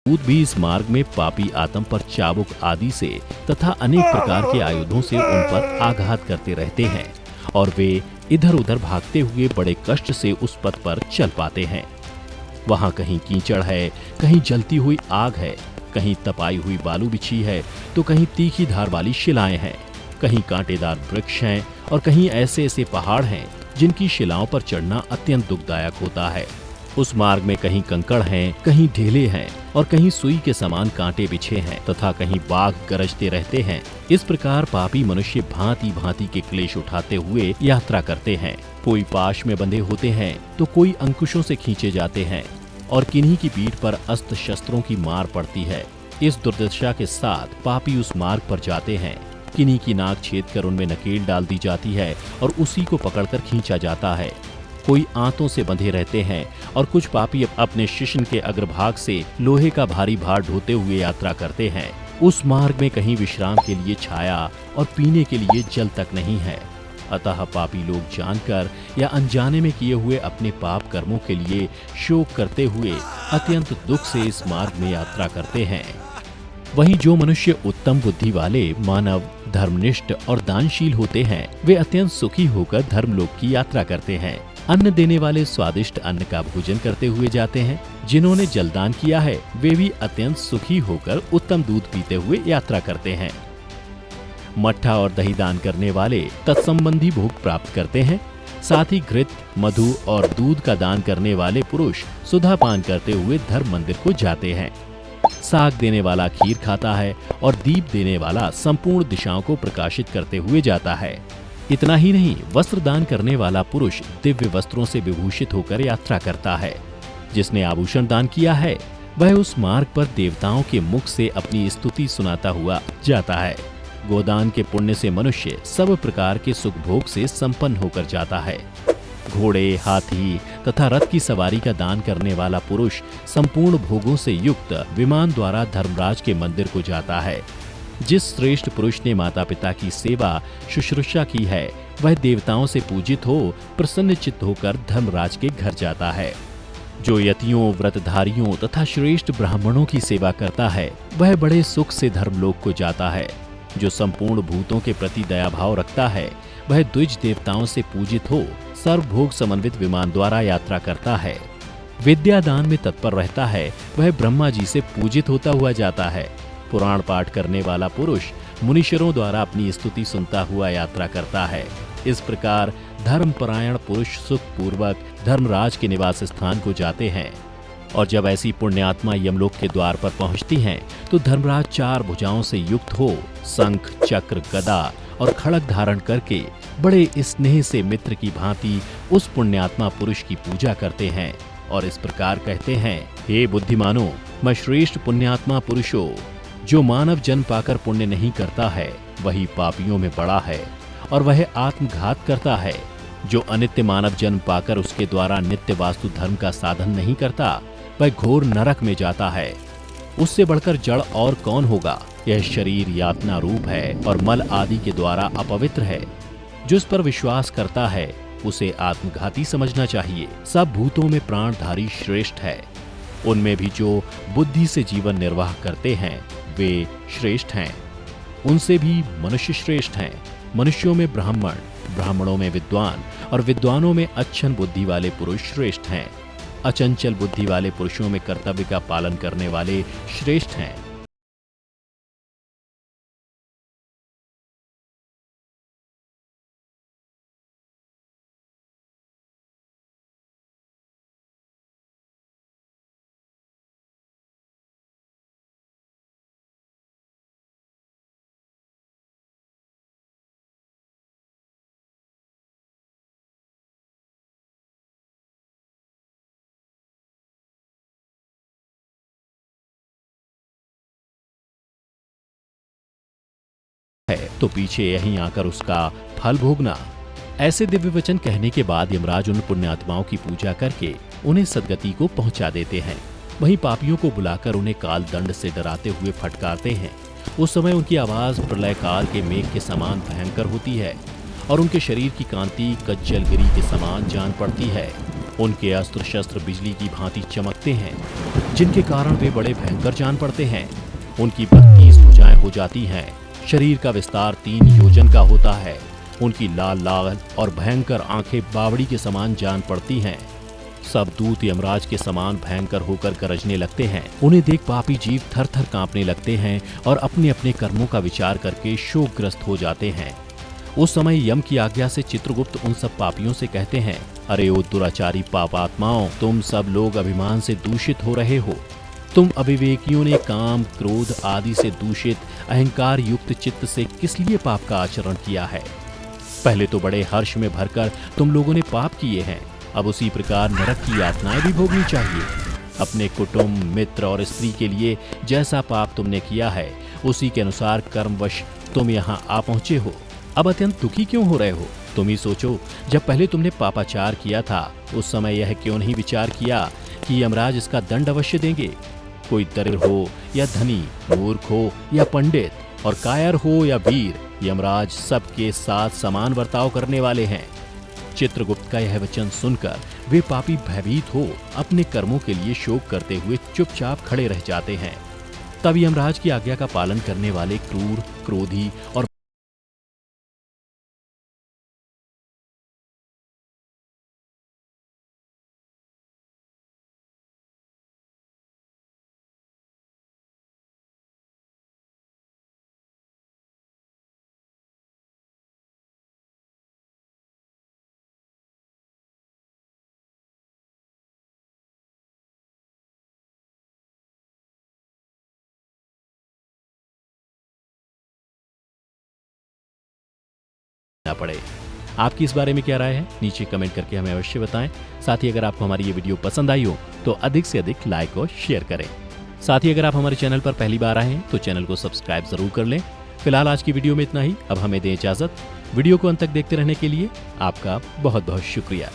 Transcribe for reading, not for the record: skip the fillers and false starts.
दूत भी इस मार्ग में पापी आत्म पर चाबुक आदि से तथा अनेक प्रकार के आयुधों से उन पर आघात करते रहते हैं और वे इधर उधर भागते हुए बड़े कष्ट से उस पथ पर चल पाते हैं। वहां कहीं कीचड़ है, कहीं जलती हुई आग है, कहीं तपाई हुई बालू बिछी है, तो कहीं तीखी धार वाली शिलाएं हैं, कहीं कांटेदार वृक्ष हैं और कहीं ऐसे ऐसे पहाड़ हैं जिनकी शिलाओं पर चढ़ना अत्यंत दुखदायक होता है। उस मार्ग में कहीं कंकड़ हैं, कहीं ढेले हैं और कहीं सुई के समान कांटे बिछे हैं तथा कहीं बाघ गरजते रहते हैं। इस प्रकार पापी मनुष्य भांति भांति के क्लेश उठाते हुए यात्रा करते हैं। कोई पाश में बंधे होते हैं तो कोई अंकुशों से खींचे जाते हैं और किन्हीं की पीठ पर अस्त्र शस्त्रों की मार पड़ती है। इस दुर्दशा के साथ पापी उस मार्ग पर जाते हैं। किन्हीं की नाक छेद कर उनमें नकेल डाल दी जाती है और उसी को पकड़कर खींचा जाता है। कोई आंतों से बंधे रहते हैं और कुछ पापी अपने शिश्न के अग्रभाग से लोहे का भारी भार ढोते हुए यात्रा करते हैं। उस मार्ग में कहीं विश्राम के लिए छाया और पीने के लिए जल तक नहीं है। अतः पापी लोग जानकर या अनजाने में किए हुए अपने पाप कर्मों के लिए शोक करते हुए अत्यंत दुख से इस मार्ग में यात्रा करते हैं। वहीं जो मनुष्य उत्तम बुद्धि वाले, मानव, धर्मनिष्ठ और दानशील होते हैं, वे अत्यंत सुखी होकर धर्मलोक की यात्रा करते हैं। अन्न देने वाले स्वादिष्ट अन्न का भोजन करते हुए जाते हैं। जिन्होंने जलदान किया है वे भी अत्यंत सुखी होकर उत्तम दूध पीते हुए यात्रा करते हैं। मट्ठा और दही दान करने वाले तत्संबंधी भोग प्राप्त करते हैं। साथ ही घृत, मधु और दूध का दान करने वाले पुरुष सुधा पान करते हुए धर्म मंदिर को जाते हैं। साग देने वाला खीर खाता है और दीप देने वाला संपूर्ण दिशाओं को प्रकाशित करते हुए जाता है। इतना ही नहीं, वस्त्र दान करने वाला पुरुष दिव्य वस्त्रों से विभूषित होकर यात्रा करता है। जिसने आभूषण दान किया है वह उस मार्ग पर देवताओं के मुख से अपनी स्तुति सुनाता हुआ जाता है। गोदान के पुण्य से मनुष्य सब प्रकार के सुख भोग से संपन्न होकर जाता है। घोड़े, हाथी तथा रथ की सवारी का दान करने वाला पुरुष संपूर्ण भोगों से युक्त विमान द्वारा धर्मराज के मंदिर को जाता है। जिस श्रेष्ठ पुरुष ने माता पिता की सेवा शुश्रूषा की है वह देवताओं से पूजित हो प्रसन्न चित्त होकर धर्मराज के घर जाता है। जो यतियों, व्रतधारियों तथा श्रेष्ठ ब्राह्मणों की सेवा करता है वह बड़े सुख से धर्मलोक को जाता है। जो संपूर्ण भूतों के प्रति दया भाव रखता है वह द्विज देवताओं से पूजित हो सर्वभोग समन्वित विमान द्वारा यात्रा करता है। विद्या दान में तत्पर रहता है वह ब्रह्मा जी से पूजित होता हुआ जाता है। पुराण पाठ करने वाला पुरुष मुनीश्वरों द्वारा अपनी स्तुति सुनता हुआ यात्रा करता है। इस प्रकार धर्मपरायण पुरुष सुख पूर्वक धर्मराज के निवास स्थान को जाते हैं। और जब ऐसी पुण्यात्मा यमलोक के द्वार पर पहुंचती हैं, तो धर्मराज चार भुजाओं से युक्त हो शंख, चक्र, गदा और खड़ग धारण करके बड़े स्नेह से मित्र की भांति उस पुण्यात्मा पुरुष की पूजा करते हैं और इस प्रकार कहते हैं, हे बुद्धिमानो, मैं श्रेष्ठ पुण्यात्मा पुरुषो, जो मानव जन्म पाकर पुण्य नहीं करता है वही पापियों में बड़ा है और वह आत्मघात करता है। जो अनित्य मानव जन्म पाकर उसके द्वारा नित्य वास्तु धर्म का साधन नहीं करता वह घोर नरक में जाता है। उससे बढ़कर जड़ और कौन होगा। यह शरीर यातना रूप है और मल आदि के द्वारा अपवित्र है। जो इस पर विश्वास करता है उसे आत्मघाती समझना चाहिए। सब भूतों में प्राणधारी श्रेष्ठ है। उनमें भी जो बुद्धि से जीवन निर्वाह करते हैं वे श्रेष्ठ हैं। उनसे भी मनुष्य श्रेष्ठ हैं। मनुष्यों में ब्राह्मण, ब्राह्मणों में विद्वान और विद्वानों में अच्छन बुद्धि वाले पुरुष श्रेष्ठ हैं। अचंचल बुद्धि वाले पुरुषों में कर्तव्य का पालन करने वाले श्रेष्ठ हैं। तो पीछे यहीं आकर उसका फल भोगना। ऐसे दिव्य वचन कहने के बाद यमराज उन पुण्यात्माओं की पूजा करके उन्हें सद्गति को पहुंचा देते हैं। वहीं पापियों को बुलाकर उन्हें काल दंड से डराते हुए फटकारते हैं। उस समय उनकी आवाज प्रलय काल के मेघ के समान भयंकर होती है और उनके शरीर की कांति कज्जलगिरी के समान जान पड़ती है। उनके अस्त्र शस्त्र बिजली की भांति चमकते हैं। जिनके कारण वे बड़े भयंकर जान पड़ते हैं। उनकी 32 भुजाएं हो जाती हैं। शरीर का विस्तार 3 योजन का होता है। उनकी लाल लाल और भयंकर आंखें बावड़ी के समान जान पड़ती हैं। सब दूत यमराज के समान भयंकर होकर गरजने लगते हैं। उन्हें देख पापी जीव थर थर कांपने लगते हैं और अपने अपने कर्मों का विचार करके शोकग्रस्त हो जाते हैं। उस समय यम की आज्ञा से चित्रगुप्त उन सब पापियों से कहते हैं, अरे ओ दुराचारी पापात्माओं, तुम सब लोग अभिमान से दूषित हो रहे हो। तुम अविवेकियों ने काम, क्रोध आदि से दूषित अहंकार युक्त चित्त से किस लिए पाप का आचरण किया है? पहले तो बड़े हर्ष में भरकर तुम लोगों ने पाप किए हैं, अब उसी प्रकार नरक की यातनाएं भी भोगनी चाहिए। अपने कुटुंब, मित्र और स्त्री के लिए जैसा पाप तुमने किया है, उसी के अनुसार कर्मवश तुम यहाँ आ पहुंचे हो। अब अत्यंत दुखी क्यों हो रहे हो? तुम ही सोचो, जब पहले तुमने पापाचार किया था उस समय यह क्यों नहीं विचार किया कि यमराज इसका दंड अवश्य देंगे। कोई दरिद्र हो या धनी, मूर्ख हो या पंडित और कायर हो या वीर, यमराज सबके साथ समान बर्ताव करने वाले हैं। चित्रगुप्त का यह वचन सुनकर वे पापी भयभीत हो अपने कर्मों के लिए शोक करते हुए चुपचाप खड़े रह जाते हैं। तब यमराज की आज्ञा का पालन करने वाले क्रूर, क्रोधी और पड़े। आपकी इस बारे में क्या राय है? नीचे कमेंट करके हमें अवश्य बताएं। साथ ही अगर आपको हमारी ये वीडियो पसंद आई हो तो अधिक से अधिक लाइक और शेयर करें। साथ ही अगर आप हमारे चैनल पर पहली बार आए हैं तो चैनल को सब्सक्राइब जरूर कर लें। फिलहाल आज की वीडियो में इतना ही। अब हमें दें इजाजत। वीडियो को अंत तक देखते रहने के लिए आपका बहुत बहुत शुक्रिया।